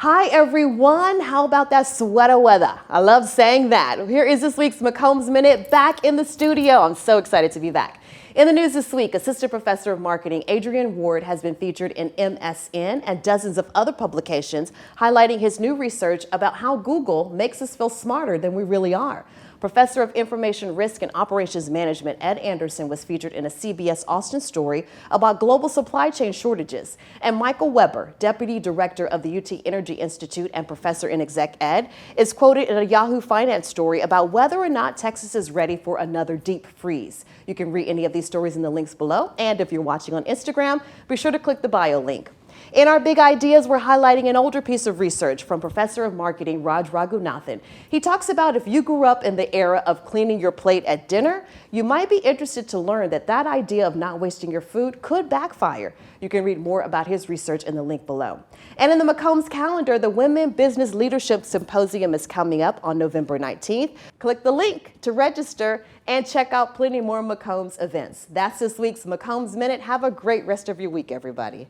Hi everyone, how about that sweater weather? I love saying that. Here is this week's McCombs Minute back in the studio. I'm so excited to be back. In the news this week, Assistant Professor of Marketing Adrian Ward has been featured in MSN and dozens of other publications, highlighting his new research about how Google makes us feel smarter than we really are. Professor of Information Risk and Operations Management Ed Anderson was featured in a CBS Austin story about global supply chain shortages. And Michael Weber, Deputy Director of the UT Energy Institute and Professor in Exec Ed, is quoted in a Yahoo Finance story about whether or not Texas is ready for another deep freeze. You can read any of these stories in the links below. And if you're watching on Instagram, be sure to click the bio link. In our big ideas, we're highlighting an older piece of research from Professor of Marketing Raj Raghunathan. He talks about if you grew up in the era of cleaning your plate at dinner, you might be interested to learn that that idea of not wasting your food could backfire. You can read more about his research in the link below. And in the McCombs calendar, the Women Business Leadership Symposium is coming up on November 19th. Click the link to register and check out plenty more McCombs events. That's this week's McCombs Minute. Have a great rest of your week, everybody.